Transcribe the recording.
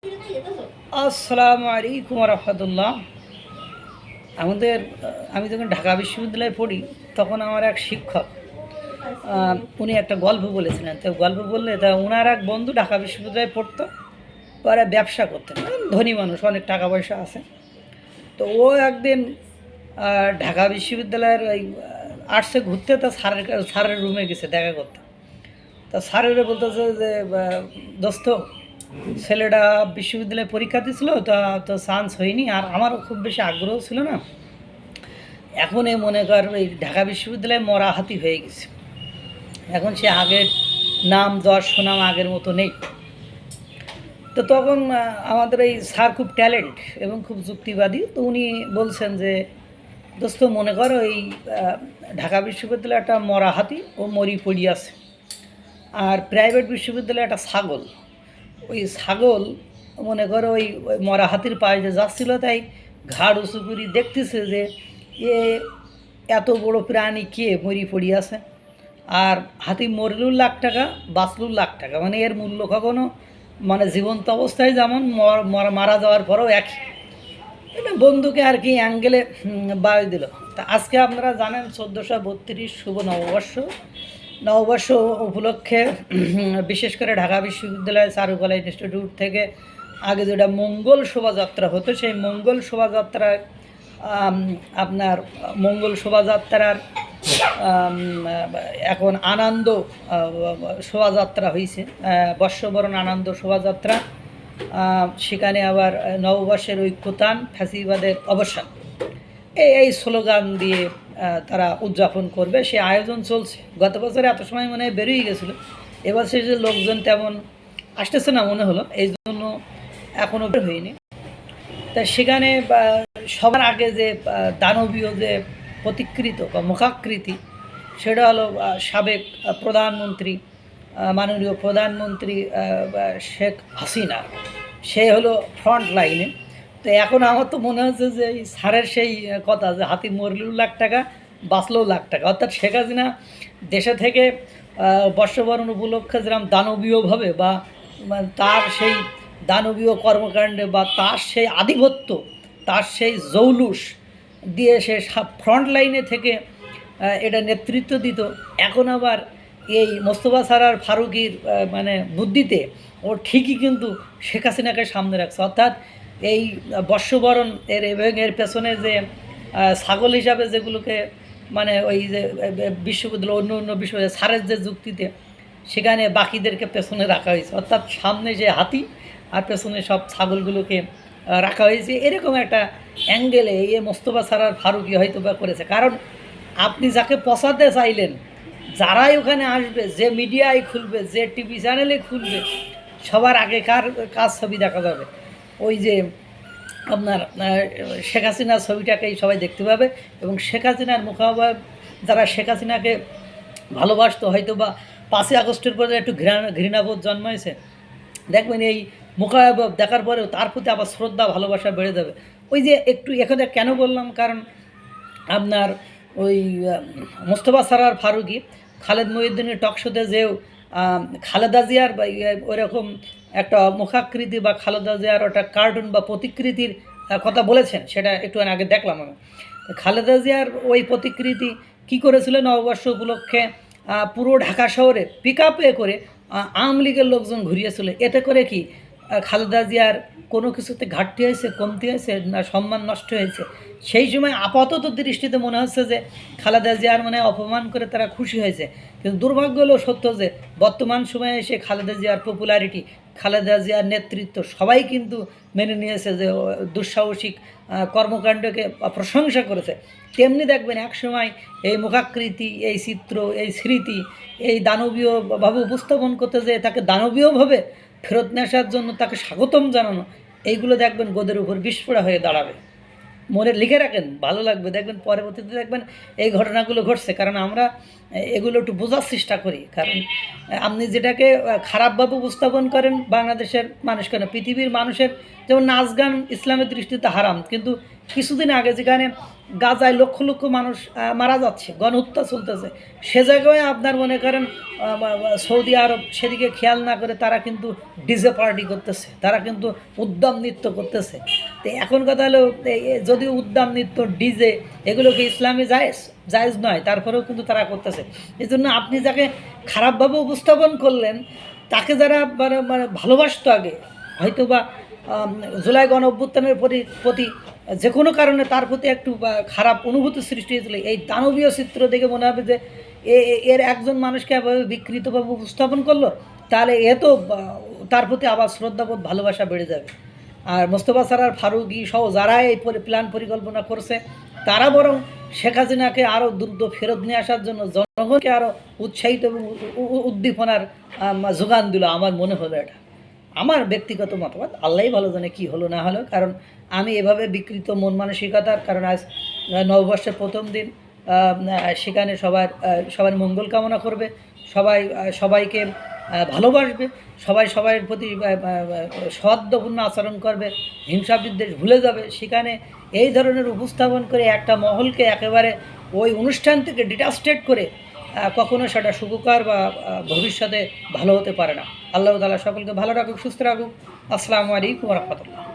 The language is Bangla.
আসসালামু আলাইকুম রহমতুল্লাহ। আমি যখন ঢাকা বিশ্ববিদ্যালয়ে পড়ি তখন আমার এক শিক্ষক উনি একটা গল্প বলেছিলেন। তো গল্প বললে তা ওনার এক বন্ধু ঢাকা বিশ্ববিদ্যালয়ে পড়তো, পরে ব্যবসা করতেন, ধনী মানুষ, অনেক টাকা পয়সা আছে। তো ও একদিন ঢাকা বিশ্ববিদ্যালয়ের ওই আর্টসে ঘুরতে, তা স্যারের রুমে গেছে দেখা করতে। তা স্যারেরা বলতেছে যে দোস্ত, ছেলেটা বিশ্ববিদ্যালয়ে পরীক্ষা দিয়েছিল, তা তো চান্স হয়নি, আর আমারও খুব বেশি আগ্রহ ছিল না। এখন এই মনে কর এই ঢাকা বিশ্ববিদ্যালয়ে মরা হাতি হয়ে গেছে। এখন সে আগের নাম যশ সুনাম আগের মতো নেই। তো তখন আমাদের এই স্যার খুব ট্যালেন্ট এবং খুব যুক্তিবাদী। তো উনি বলছেন যে দোস্ত, মনে করো এই ঢাকা বিশ্ববিদ্যালয়ে একটা মরা হাতি ও মরি পড়ি আছে, আর প্রাইভেট বিশ্ববিদ্যালয়ে একটা ছাগল। ওই ছাগল মনে করো ওই মরা হাতির পায়ে যে যাচ্ছিলো, তাই ঘাড় উঁচু করি দেখতেছে যে এ এত বড় প্রাণী কে মরি পড়ি আছে। আর হাতি মরলুর লাখ টাকা, বাঁচলুর লাখ টাকা, মানে এর মূল্য কখনো মানে জীবন্ত অবস্থায় যেমন মারা যাওয়ার পরেও একই। এটা বন্ধুকে আর কি অ্যাঙ্গেলে বাড়ি দিল। তা আজকে আপনারা জানেন 1432 শুভ নববর্ষ। নববর্ষ উপলক্ষে বিশেষ করে ঢাকা বিশ্ববিদ্যালয় চারুকলা ইনস্টিটিউট থেকে আগে যেটা মঙ্গল শোভাযাত্রা হতো, সেই মঙ্গল শোভাযাত্রায় আপনার মঙ্গল শোভাযাত্রার এখন আনন্দ শোভাযাত্রা হয়েছে, বর্ষবরণ আনন্দ শোভাযাত্রা। সেখানে আবার নববর্ষের ঐক্যতান, ফ্যাসিবাদের অবসান, এই স্লোগান দিয়ে তারা উদযাপন করবে, সে আয়োজন চলছে। গত বছরে এত সময় মনে হয় বেরিয়ে গেছিলো, এবার সে যে লোকজন তেমন আসতেছে না মনে হলো, এই জন্য এখনও বের হয়নি। তা সেখানে সবার আগে যে দানবীয় যে প্রতিকৃত বা মুখাকৃতি, সেটা হলো সাবেক প্রধানমন্ত্রী, মাননীয় প্রধানমন্ত্রী শেখ হাসিনা। সে হলো ফ্রন্ট লাইনে। তো এখন আমার তো মনে হচ্ছে যে এই স্যারের সেই কথা যে হাতি মরলেও লাখ টাকা, বাঁচলেও লাখ টাকা, অর্থাৎ শেখ হাসিনা দেশে থেকে বর্ষবরণ উপলক্ষে যেরকম দানবীয়ভাবে বা তার সেই দানবীয় কর্মকাণ্ডে বা তার সেই আধিপত্য, তার সেই জৌলুস দিয়ে সে ফ্রন্ট লাইনে থেকে এটা নেতৃত্ব দিত, এখন আবার এই মোস্তফা সরয়ার ফারুকীর মানে বুদ্ধিতে ও ঠিকই কিন্তু শেখ হাসিনাকে সামনে রাখছে। অর্থাৎ এই বর্ষবরণ এবং এর পেছনে যে ছাগল হিসাবে যেগুলোকে মানে ওই যে বিশ্ববিদ্যালয় অন্য বিশ্ববিদ্যালয় স্যারের যে যুক্তিতে সেখানে বাকিদেরকে পেছনে রাখা হয়েছে, অর্থাৎ সামনে যে হাতি আর পেছনে সব ছাগলগুলোকে রাখা হয়েছে, এরকম একটা অ্যাঙ্গেলে এই মোস্তফা সরয়ার ফারুকী হয়তো বা করেছে। কারণ আপনি যাকে পচাতে চাইলেন, যারাই ওখানে আসবে, যে মিডিয়ায় খুলবে, যে টিভি চ্যানেলে খুলবে, সবার আগে কার ছবি দেখা যাবে? ওই যে আপনার শেখ হাসিনার ছবিটাকেই সবাই দেখতে পাবে। এবং শেখ হাসিনার মুখাভাব, যারা শেখ হাসিনাকে ভালোবাসতো, হয়তো বা 5ই আগস্টের পরে একটু ঘৃণাবোধ জন্মাইছে, দেখবেন এই মুখাভাব দেখার পরেও তার প্রতি আবার শ্রদ্ধা ভালোবাসা বেড়ে যাবে। ওই যে একটু এখানে কেন বললাম, কারণ আপনার ওই মোস্তফা সরয়ার ফারুকী খালেদ মহিউদ্দিনের টকশোতে যেও খালেদা জিয়ার বা ওইরকম একটা মুখাকৃতি বা খালেদা জিয়ার ওটা কার্টুন বা প্রতিকৃতির কথা বলেছেন, সেটা একটু আগে দেখলাম আমি। খালেদা জিয়ার ওই প্রতিকৃতি কী করেছিল, নববর্ষ উপলক্ষে পুরো ঢাকা শহরে পিক আপে করে আওয়ামী লীগের লোকজন ঘুরিয়েছিল। এতে করে কি খালেদা জিয়ার কোনো কিছুতে ঘাটতি হয়েছে, কমতি হয়েছে, না সম্মান নষ্ট হয়েছে? সেই সময় আপাতত দৃষ্টিতে মনে হচ্ছে যে খালেদা জিয়ার মানে অপমান করে তারা খুশি হয়েছে, কিন্তু দুর্ভাগ্য হলেও সত্য যে বর্তমান সময়ে এসে খালেদা জিয়ার পপুলারিটি, খালেদা জিয়ার নেতৃত্ব সবাই কিন্তু মেনে নিয়েছে, যে দুঃসাহসিক কর্মকাণ্ডকে প্রশংসা করেছে। তেমনি দেখবেন একসময় এই মুখাকৃতি, এই চিত্র, এই স্মৃতি, এই দানবীয়ভাবে উপস্থাপন করতে যে তাকে দানবীয়ভাবে ফেরত নেওয়ার জন্য তাকে স্বাগতম জানানো, এইগুলো দেখবেন গোদের উপর বিস্ফোরা হয়ে দাঁড়াবে। মনে লিখে রাখেন, ভালো লাগবে, দেখবেন পরবর্তীতে দেখবেন এই ঘটনাগুলো ঘটছে। কারণ আমরা এগুলো একটু বোঝার চেষ্টা করি, কারণ আপনি যেটাকে খারাপভাবে উপস্থাপন করেন বাংলাদেশের মানুষ কেন পৃথিবীর মানুষের, যেমন নাচ গান ইসলামের দৃষ্টিতে হারাম, কিন্তু কিছুদিন আগে যেখানে গাজায় লক্ষ লক্ষ মানুষ মারা যাচ্ছে, গণহত্যা চলতেছে, সে জায়গায় আপনার মনে করেন সৌদি আরব সেদিকে খেয়াল না করে তারা কিন্তু ডিজে পার্টি করতেছে, তারা কিন্তু উদ্দাম নৃত্য করতেছে। তো এখন কথা হলো যদিও উদ্দাম নৃত্য ডিজে এগুলো কি ইসলামে জায়েজ নয়, তারপরেও কিন্তু তারা করতেছে। এই জন্য আপনি যাকে খারাপভাবে উপস্থাপন করলেন তাকে যারা মানে মানে ভালোবাসতো আগে, হয়তো বা জুলাই গণ অভ্যুত্থানের প্রতি যে কোনো কারণে তার প্রতি একটু খারাপ অনুভূতি সৃষ্টি হয়েছিল, এই দানবীয় চিত্র দেখে মনে হবে যে এর একজন মানুষকে এভাবে বিকৃতভাবে উপস্থাপন করলো, তাহলে এ তো তার প্রতি আবার শ্রদ্ধাবোধ ভালোবাসা বেড়ে যাবে। আর মোস্তফা সরয়ার ফারুকী সহ যারা এই প্ল্যান পরিকল্পনা করছে তারা বরং শেখ হাসিনাকে আরও দ্রুত ফেরত নিয়ে আসার জন্য জনগণকে আরও উৎসাহিত এবং উদ্দীপনার যোগান দিল, আমার মনে হলো। এটা আমার ব্যক্তিগত মতামত, আল্লাহই ভালো জানে কী হলো না হলো। কারণ আমি এভাবে বিকৃত মন মানসিকতার, কারণ আজ নববর্ষের প্রথম দিন, সেখানে সবার মঙ্গল কামনা করবে, সবাইকে ভালোবাসবে, সবাইয়ের প্রতি সদ্যপূর্ণ আচরণ করবে, হিংসা বিদ্বেষ ভুলে যাবে। সেখানে এই ধরনের উপস্থাপন করে একটা মহলকে একেবারে ওই অনুষ্ঠান থেকে ডিটাস্টেড করে কখনো সেটা সুখকর বা ভবিষ্যতে ভালো হতে পারে না। আল্লাহ তাআলা সকলকে ভালো রাখুক, সুস্থ রাখুক। আসসালামু আলাইকুম ওয়া রাহমাতুল্লাহ।